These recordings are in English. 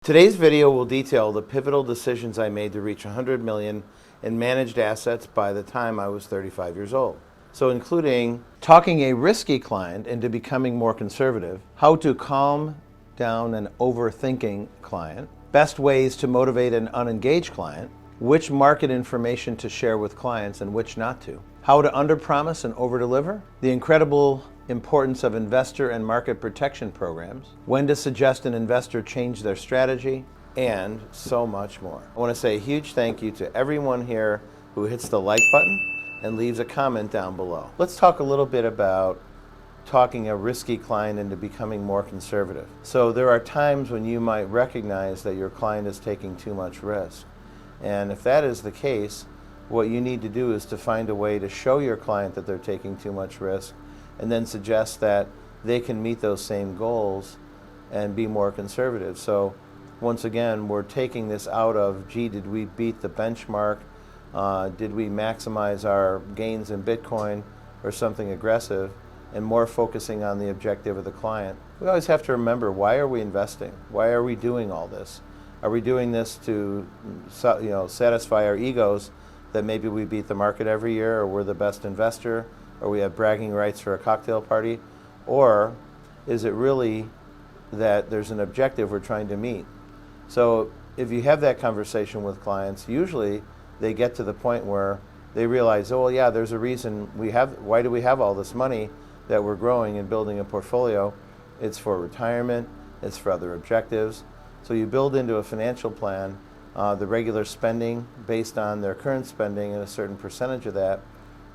Today's video will detail the pivotal decisions I made to reach 100 million in managed assets by the time I was 35 years old. So including talking a risky client into becoming more conservative, how to calm down an overthinking client, best ways to motivate an unengaged client, which market information to share with clients and which not to, how to underpromise and overdeliver, the incredible importance of investor and market protection programs, when to suggest an investor change their strategy, and so much more. I want to say a huge thank you to everyone here who hits the like button and leaves a comment down below. Let's talk a little bit about talking a risky client into becoming more conservative. So there are times when you might recognize that your client is taking too much risk. And if that is the case, what you need to do is to find a way to show your client that they're taking too much risk and then suggest that they can meet those same goals and be more conservative. So once again, we're taking this out of, gee, did we beat the benchmark? Did we maximize our gains in Bitcoin or something aggressive? And more focusing on the objective of the client. We always have to remember, why are we investing? Why are we doing all this? Are we doing this to satisfy our egos that maybe we beat the market every year, or we're the best investor, or we have bragging rights for a cocktail party? Or is it really that there's an objective we're trying to meet? So if you have that conversation with clients, usually they get to the point where they realize, oh well, yeah, there's a reason why do we have all this money that we're growing and building a portfolio? It's for retirement, it's for other objectives. So you build into a financial plan the regular spending based on their current spending and a certain percentage of that.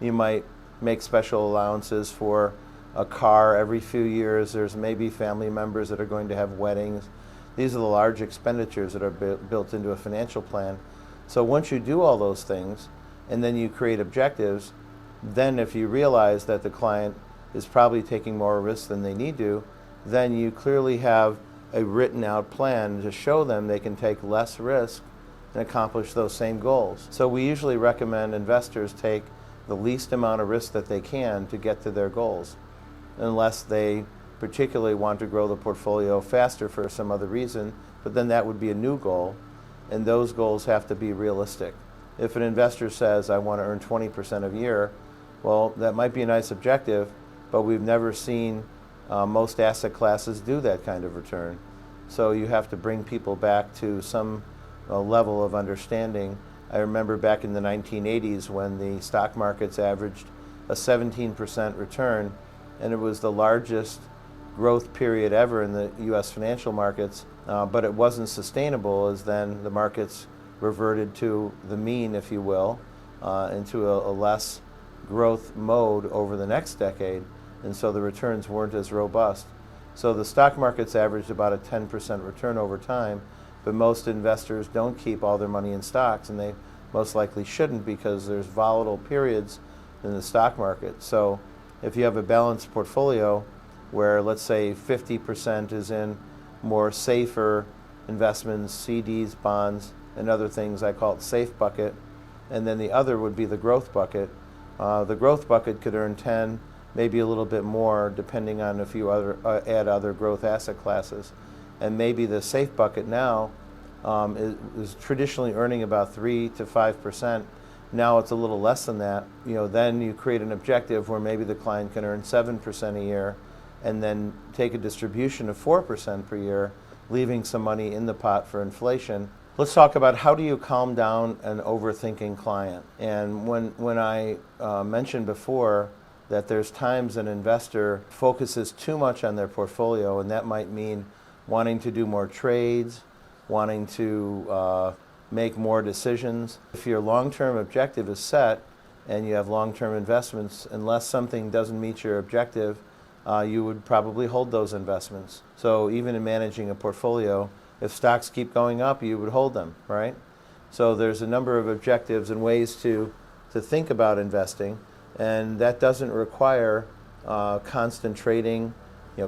You might make special allowances for a car every few years. There's maybe family members that are going to have weddings. These are the large expenditures that are built into a financial plan. So once you do all those things and then you create objectives, then if you realize that the client is probably taking more risk than they need to, then you clearly have a written out plan to show them they can take less risk and accomplish those same goals. So we usually recommend investors take the least amount of risk that they can to get to their goals, unless they particularly want to grow the portfolio faster for some other reason, but then that would be a new goal, and those goals have to be realistic. If an investor says, I want to earn 20% a year, well, that might be a nice objective, but we've never seen most asset classes do that kind of return. So you have to bring people back to some level of understanding. I remember back in the 1980s when the stock markets averaged a 17% return, and it was the largest growth period ever in the US financial markets, but it wasn't sustainable, as then the markets reverted to the mean, if you will, into a less growth mode over the next decade, and so the returns weren't as robust. So the stock markets averaged about a 10% return over time, but most investors don't keep all their money in stocks, and they most likely shouldn't, because there's volatile periods in the stock market. So if you have a balanced portfolio where, let's say, 50% is in more safer investments, CDs, bonds, and other things, I call it safe bucket, and then the other would be the growth bucket. The growth bucket could earn 10, maybe a little bit more, depending on if you add other growth asset classes. And maybe the safe bucket now is traditionally earning about 3 to 5%. Now it's a little less than that. Then you create an objective where maybe the client can earn 7% a year, and then take a distribution of 4% per year, leaving some money in the pot for inflation. Let's talk about, how do you calm down an overthinking client? And when I mentioned before that there's times an investor focuses too much on their portfolio, and that might mean wanting to do more trades, wanting to make more decisions. If your long-term objective is set and you have long-term investments, unless something doesn't meet your objective, you would probably hold those investments. So even in managing a portfolio, if stocks keep going up, you would hold them, right? So there's a number of objectives and ways to think about investing, and that doesn't require constant trading,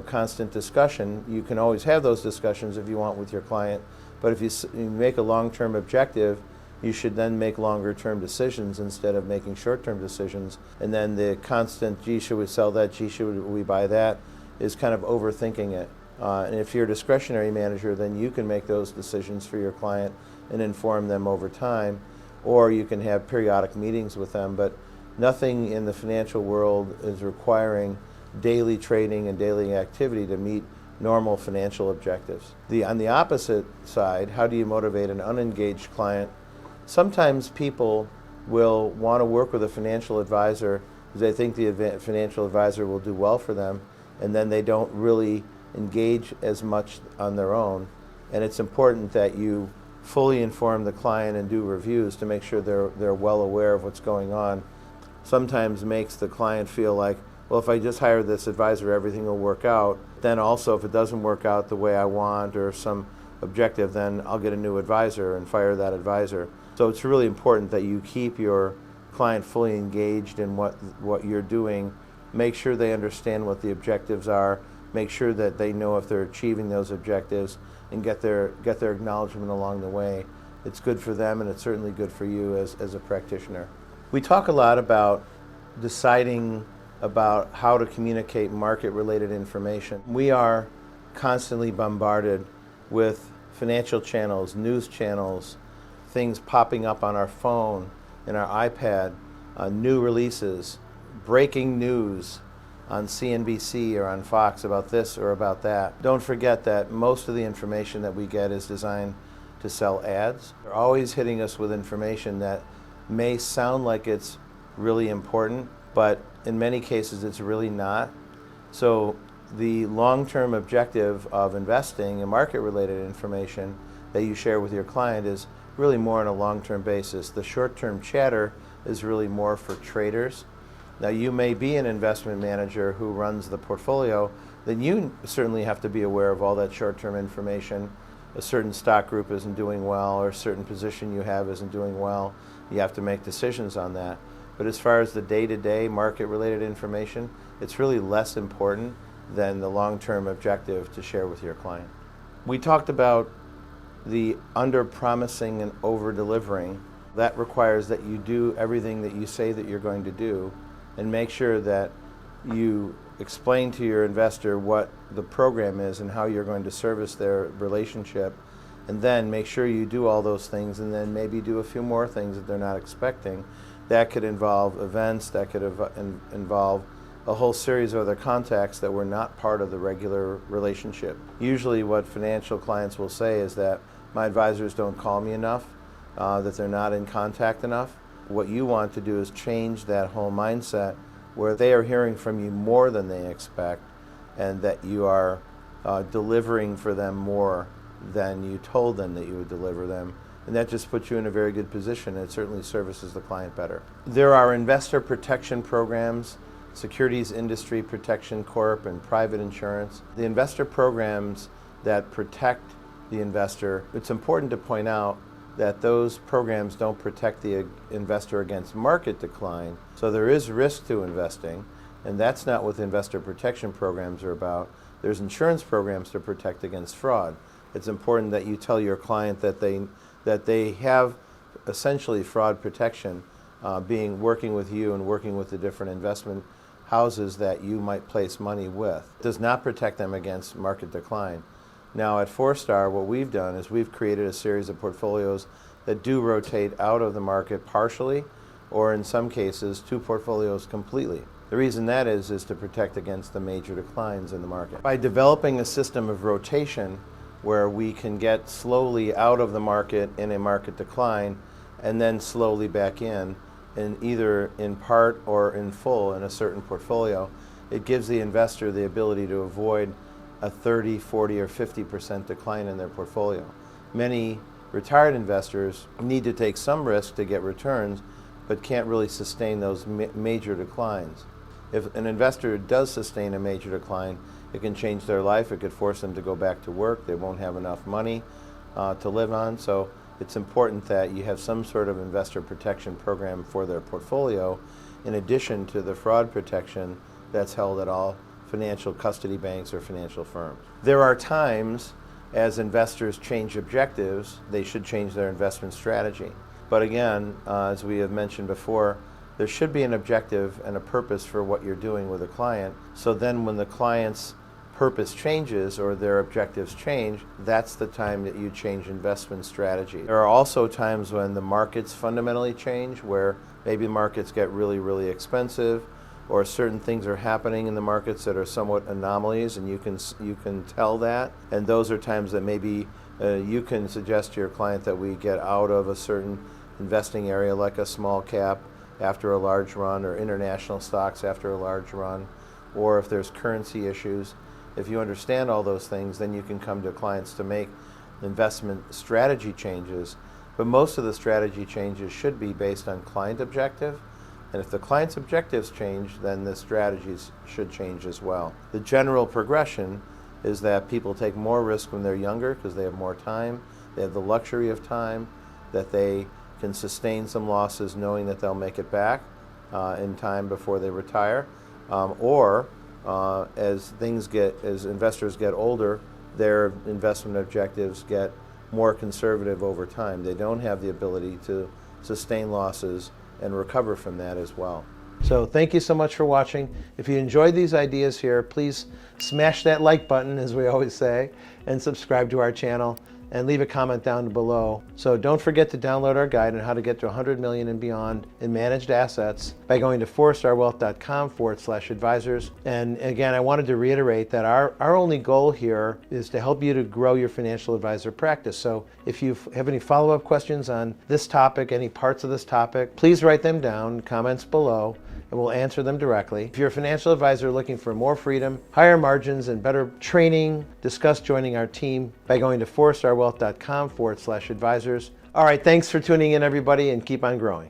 constant discussion. You can always have those discussions if you want with your client, but if you make a long-term objective, you should then make longer-term decisions instead of making short-term decisions. And then the constant, gee, should we sell that, gee, should we buy that, is kind of overthinking it. And if you're a discretionary manager, then you can make those decisions for your client and inform them over time, or you can have periodic meetings with them. But nothing in the financial world is requiring daily trading and daily activity to meet normal financial objectives. On the opposite side, how do you motivate an unengaged client? Sometimes people will want to work with a financial advisor because they think the financial advisor will do well for them, and then they don't really engage as much on their own. And it's important that you fully inform the client and do reviews to make sure they're well aware of what's going on. Sometimes makes the client feel like, well, if I just hire this advisor, everything will work out. Then also, if it doesn't work out the way I want or some objective, then I'll get a new advisor and fire that advisor. So it's really important that you keep your client fully engaged in what you're doing. Make sure they understand what the objectives are. Make sure that they know if they're achieving those objectives, and get their acknowledgement along the way. It's good for them, and it's certainly good for you as a practitioner. We talk a lot about deciding about how to communicate market-related information. We are constantly bombarded with financial channels, news channels, things popping up on our phone and our iPad, new releases, breaking news on CNBC or on Fox about this or about that. Don't forget that most of the information that we get is designed to sell ads. They're always hitting us with information that may sound like it's really important, but in many cases it's really not. So the long-term objective of investing in market-related information that you share with your client is really more on a long-term basis. The short-term chatter is really more for traders. Now, you may be an investment manager who runs the portfolio, then you certainly have to be aware of all that short-term information. A certain stock group isn't doing well, or a certain position you have isn't doing well. You have to make decisions on that. But as far as the day-to-day market-related information, it's really less important than the long-term objective to share with your client. We talked about the under-promising and over-delivering. That requires that you do everything that you say that you're going to do, and make sure that you explain to your investor what the program is and how you're going to service their relationship, and then make sure you do all those things, and then maybe do a few more things that they're not expecting. That could involve events, that could involve a whole series of other contacts that were not part of the regular relationship. Usually what financial clients will say is that my advisors don't call me enough, that they're not in contact enough. What you want to do is change that whole mindset where they are hearing from you more than they expect, and that you are delivering for them more than you told them that you would deliver them. And that just puts you in a very good position. It certainly services the client better. There are investor protection programs, Securities Industry Protection Corp, and private insurance. The investor programs that protect the investor, it's important to point out that those programs don't protect the investor against market decline. So there is risk to investing, and that's not what the investor protection programs are about. There's insurance programs to protect against fraud. It's important that you tell your client that they have essentially fraud protection, working with you and working with the different investment houses that you might place money with. It does not protect them against market decline. Now at 4-Star, what we've done is we've created a series of portfolios that do rotate out of the market partially, or in some cases, 2 portfolios completely. The reason that is to protect against the major declines in the market. By developing a system of rotation where we can get slowly out of the market in a market decline and then slowly back in either in part or in full in a certain portfolio, it gives the investor the ability to avoid a 30, 40, or 50% decline in their portfolio. Many retired investors need to take some risk to get returns, but can't really sustain those major declines. If an investor does sustain a major decline, it can change their life. It could force them to go back to work. They won't have enough money to live on. So it's important that you have some sort of investor protection program for their portfolio, in addition to the fraud protection that's held at all financial custody banks or financial firms. There are times as investors change objectives, they should change their investment strategy. But again, as we have mentioned before, there should be an objective and a purpose for what you're doing with a client. So then when the client's purpose changes or their objectives change, that's the time that you change investment strategy. There are also times when the markets fundamentally change, where maybe markets get really, really expensive, or certain things are happening in the markets that are somewhat anomalies, and you can tell that. And those are times that maybe you can suggest to your client that we get out of a certain investing area, like a small cap after a large run, or international stocks after a large run, or if there's currency issues. If you understand all those things, then you can come to clients to make investment strategy changes. But most of the strategy changes should be based on client objective. And if the client's objectives change, then the strategies should change as well. The general progression is that people take more risk when they're younger because they have more time, they have the luxury of time, that they can sustain some losses knowing that they'll make it back in time before they retire. As investors get older, their investment objectives get more conservative over time. They don't have the ability to sustain losses and recover from that as well. So thank you so much for watching. If you enjoyed these ideas here, please smash that like button, as we always say, and subscribe to our channel, and leave a comment down below. So don't forget to download our guide on how to get to 100 million and beyond in managed assets by going to forestarwealth.com/advisors. And again, I wanted to reiterate that our only goal here is to help you to grow your financial advisor practice. So if you have any follow-up questions on this topic, any parts of this topic, please write them down, comments below, and we'll answer them directly. If you're a financial advisor looking for more freedom, higher margins, and better training, discuss joining our team by going to forestarwealth.com/advisors. All right, thanks for tuning in, everybody, and keep on growing.